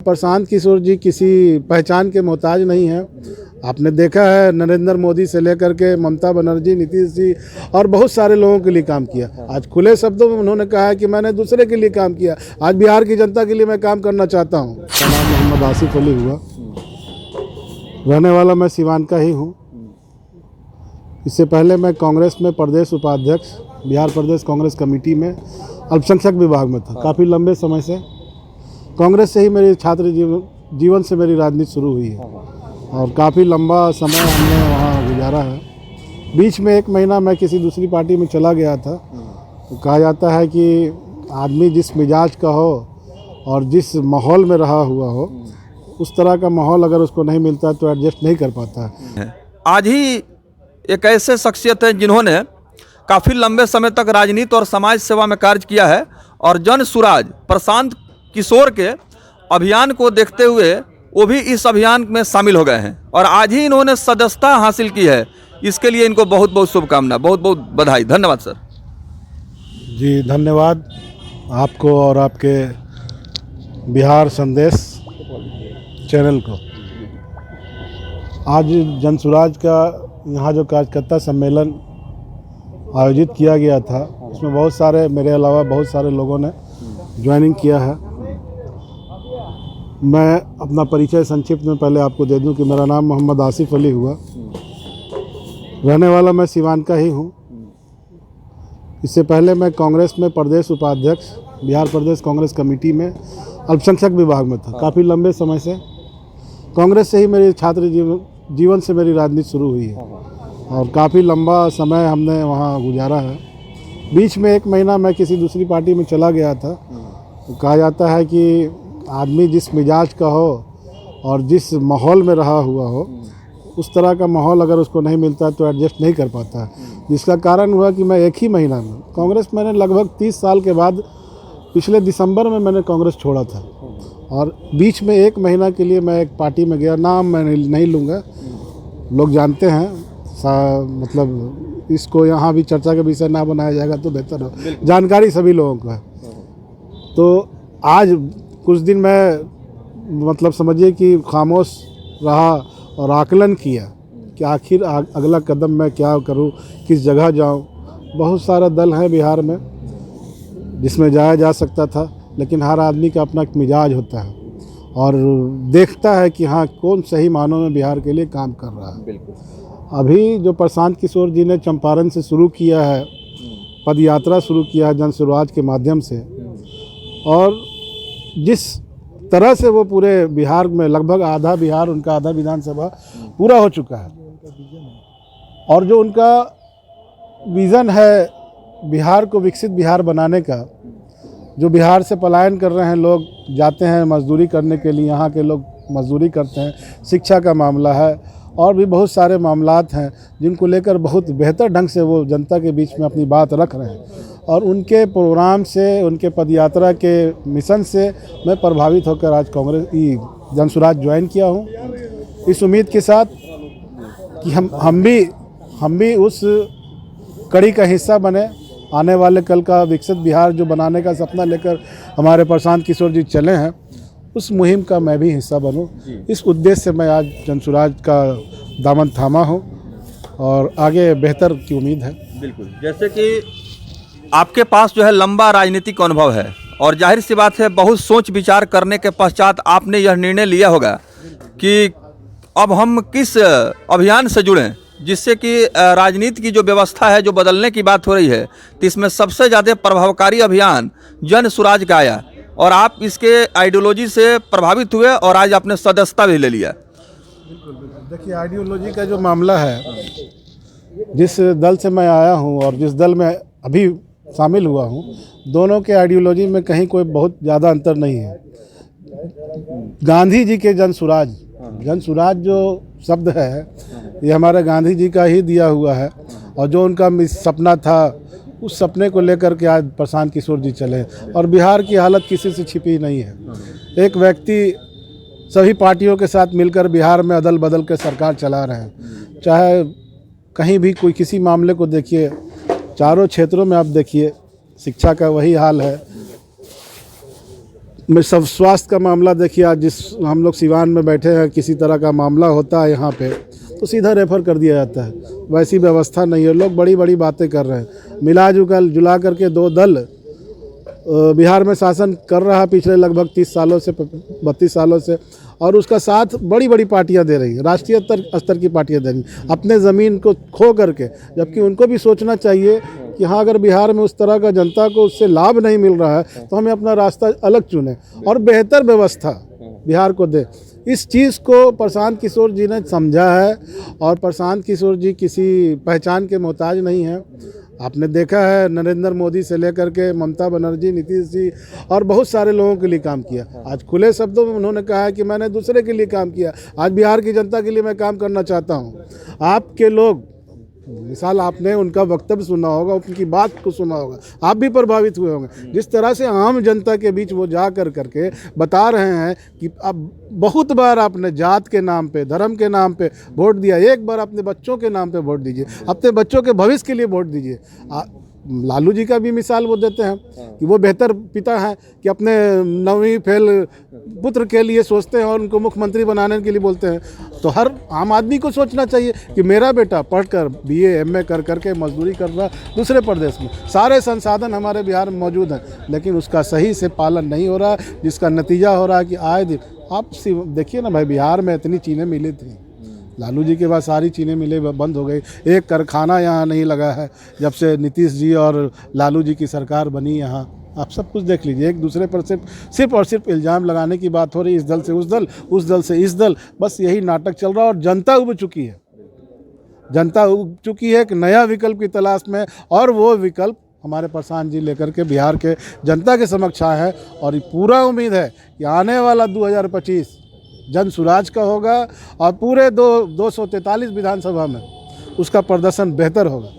प्रशांत किशोर जी किसी पहचान के मोहताज नहीं हैं। आपने देखा है नरेंद्र मोदी से लेकर के ममता बनर्जी, नीतीश जी और बहुत सारे लोगों के लिए काम किया। आज खुले शब्दों में उन्होंने कहा है कि मैंने दूसरे के लिए काम किया, आज बिहार की जनता के लिए मैं काम करना चाहता हूँ। मेरा नाम मोहम्मद आसिफ अली हुआ, रहने वाला मैं सिवान का ही हूँ। इससे पहले मैं कांग्रेस में प्रदेश उपाध्यक्ष, बिहार प्रदेश कांग्रेस कमेटी में अल्पसंख्यक विभाग में था। काफ़ी लंबे समय से कांग्रेस से ही मेरी छात्र जीवन से मेरी राजनीति शुरू हुई है और काफ़ी लंबा समय हमने वहाँ गुजारा है। बीच में 1 महीना मैं किसी दूसरी पार्टी में चला गया था। तो कहा जाता है कि आदमी जिस मिजाज का हो और जिस माहौल में रहा हुआ हो, उस तरह का माहौल अगर उसको नहीं मिलता तो एडजस्ट नहीं कर पाता है। आज ही एक ऐसे शख्सियत हैं जिन्होंने काफ़ी लंबे समय तक राजनीति और समाज सेवा में कार्य किया है और जन सुराज प्रशांत किशोर के अभियान को देखते हुए वो भी इस अभियान में शामिल हो गए हैं और आज ही इन्होंने सदस्यता हासिल की है। इसके लिए इनको बहुत बहुत शुभकामना, बहुत बहुत बधाई। धन्यवाद सर। जी धन्यवाद आपको और आपके बिहार संदेश चैनल को। आज जनसुराज का यहाँ जो कार्यकर्ता सम्मेलन आयोजित किया गया था, उसमें बहुत सारे, मेरे अलावा बहुत सारे लोगों ने ज्वाइनिंग किया है। मैं अपना परिचय संक्षिप्त में पहले आपको दे दूं कि मेरा नाम मोहम्मद आसिफ अली हुआ, रहने वाला मैं सिवान का ही हूँ। इससे पहले मैं कांग्रेस में प्रदेश उपाध्यक्ष, बिहार प्रदेश कांग्रेस कमेटी में अल्पसंख्यक विभाग में था। काफ़ी लंबे समय से कांग्रेस से ही मेरी छात्र जीवन से मेरी राजनीति शुरू हुई है और काफ़ी लंबा समय हमने वहाँ गुजारा है। बीच में 1 महीना मैं किसी दूसरी पार्टी में चला गया था। तो कहा जाता है कि आदमी जिस मिजाज का हो और जिस माहौल में रहा हुआ हो, उस तरह का माहौल अगर उसको नहीं मिलता तो एडजस्ट नहीं कर पाता है। जिसका कारण हुआ कि मैं 1 ही महीना में कांग्रेस, मैंने लगभग 30 साल के बाद पिछले दिसंबर में मैंने कांग्रेस छोड़ा था और बीच में 1 महीना के लिए मैं एक पार्टी में गया। नाम मैं नहीं लूँगा, लोग जानते हैं, मतलब इसको यहाँ भी चर्चा का विषय ना बनाया जाएगा तो बेहतर हो, जानकारी सभी लोगों को है। तो आज कुछ दिन मैं मतलब समझिए कि खामोश रहा और आकलन किया कि आखिर अगला कदम मैं क्या करूं, किस जगह जाऊं। बहुत सारा दल है बिहार में जिसमें जाया जा सकता था, लेकिन हर आदमी का अपना एक मिजाज होता है और देखता है कि हाँ कौन सही मानों में बिहार के लिए काम कर रहा है। बिल्कुल। अभी जो प्रशांत किशोर जी ने चंपारण से शुरू किया है, पद यात्रा शुरू किया है जनसुराज के माध्यम से, और जिस तरह से वो पूरे बिहार में लगभग आधा बिहार, उनका आधा विधानसभा पूरा हो चुका है और जो उनका विज़न है बिहार को विकसित बिहार बनाने का, जो बिहार से पलायन कर रहे हैं लोग, जाते हैं मजदूरी करने के लिए, यहाँ के लोग मजदूरी करते हैं, शिक्षा का मामला है और भी बहुत सारे मामलात हैं जिनको लेकर बहुत बेहतर ढंग से वो जनता के बीच में अपनी बात रख रहे हैं और उनके प्रोग्राम से, उनके पदयात्रा के मिशन से मैं प्रभावित होकर आज कांग्रेस जनसुराज ज्वाइन किया हूँ, इस उम्मीद के साथ कि हम भी उस कड़ी का हिस्सा बने। आने वाले कल का विकसित बिहार जो बनाने का सपना लेकर हमारे प्रशांत किशोर जी चले हैं, उस मुहिम का मैं भी हिस्सा बनूं। इस उद्देश्य से मैं आज जनसुराज का दामन थामा हूं और आगे बेहतर की उम्मीद है। बिल्कुल, जैसे कि आपके पास जो है लंबा राजनीतिक अनुभव है और जाहिर सी बात है बहुत सोच विचार करने के पश्चात आपने यह निर्णय लिया होगा कि अब हम किस अभियान से जुड़ें जिससे कि राजनीति की जो व्यवस्था है जो बदलने की बात हो रही है, तो इसमें सबसे ज़्यादा प्रभावकारी अभियान जन सुराज का आया और आप इसके आइडियोलॉजी से प्रभावित हुए और आज आपने सदस्यता भी ले लिया। देखिए, आइडियोलॉजी का जो मामला है, जिस दल से मैं आया हूं और जिस दल में अभी शामिल हुआ हूं, दोनों के आइडियोलॉजी में कहीं कोई बहुत ज़्यादा अंतर नहीं है। गांधी जी के जनसुराज जो शब्द है ये हमारे गांधी जी का ही दिया हुआ है और जो उनका सपना था, उस सपने को लेकर के आज प्रशांत किशोर जी चले और बिहार की हालत किसी से छिपी नहीं है। एक व्यक्ति सभी पार्टियों के साथ मिलकर बिहार में अदल बदल के सरकार चला रहे हैं। चाहे कहीं भी कोई किसी मामले को देखिए, चारों क्षेत्रों में आप देखिए, शिक्षा का वही हाल है, में सब स्वास्थ्य का मामला देखिए, आज जिस हम लोग सिवान में बैठे हैं, किसी तरह का मामला होता है यहाँ पे तो सीधा रेफ़र कर दिया जाता है। वैसी व्यवस्था नहीं है। लोग बड़ी बड़ी बातें कर रहे हैं। मिला जुला करके दो दल बिहार में शासन कर रहा है पिछले लगभग 30 सालों से 32 सालों से, और उसका साथ बड़ी बड़ी पार्टियां दे रही हैं, राष्ट्रीय स्तर की पार्टियां दे रही हैं अपने ज़मीन को खो करके। जबकि उनको भी सोचना चाहिए कि हाँ, अगर बिहार में उस तरह का जनता को उससे लाभ नहीं मिल रहा है तो हमें अपना रास्ता अलग चुने और बेहतर व्यवस्था बिहार को दे। इस चीज़ को प्रशांत किशोर जी ने समझा है, और प्रशांत किशोर जी किसी पहचान के मोहताज नहीं हैं। आपने देखा है, नरेंद्र मोदी से लेकर के ममता बनर्जी, नीतीश जी और बहुत सारे लोगों के लिए काम किया। आज खुले शब्दों में उन्होंने कहा है कि मैंने दूसरे के लिए काम किया, आज बिहार की जनता के लिए मैं काम करना चाहता हूँ। आपके लोग, मिसाल आपने उनका वक्तव्य सुना होगा, उनकी बात को सुना होगा, आप भी प्रभावित हुए होंगे। जिस तरह से आम जनता के बीच वो जा कर करके बता रहे हैं कि अब बहुत बार आपने जात के नाम पे, धर्म के नाम पे वोट दिया, एक बार अपने बच्चों के नाम पे वोट दीजिए, अपने बच्चों के भविष्य के लिए वोट दीजिए। लालू जी का भी मिसाल वो देते हैं कि वो बेहतर पिता हैं कि अपने 9वीं फेल पुत्र के लिए सोचते हैं और उनको मुख्यमंत्री बनाने के लिए बोलते हैं। तो हर आम आदमी को सोचना चाहिए कि मेरा बेटा पढ़कर BA MA कर करके मजदूरी कर रहा दूसरे प्रदेश में, सारे संसाधन हमारे बिहार में मौजूद हैं, लेकिन उसका सही से पालन नहीं हो रहा, जिसका नतीजा हो रहा है कि आए दिन आप देखिए ना भाई, बिहार में इतनी चीज़ें मिली थी, लालू जी के बाद सारी चीज़ें मिले बंद हो गई। एक कारखाना यहाँ नहीं लगा है जब से नीतीश जी और लालू जी की सरकार बनी। यहाँ आप सब कुछ देख लीजिए, एक दूसरे पर सिर्फ और सिर्फ इल्ज़ाम लगाने की बात हो रही, इस दल से उस दल, उस दल से इस दल, बस यही नाटक चल रहा है। और जनता उब चुकी है, जनता उब चुकी है एक नया विकल्प की तलाश में, और वो विकल्प हमारे प्रशांत जी लेकर के बिहार के जनता के समक्ष आए हैं। और ये पूरा उम्मीद है कि आने वाला 2025 जन सुराज का होगा, और पूरे 243 विधानसभा में उसका प्रदर्शन बेहतर होगा।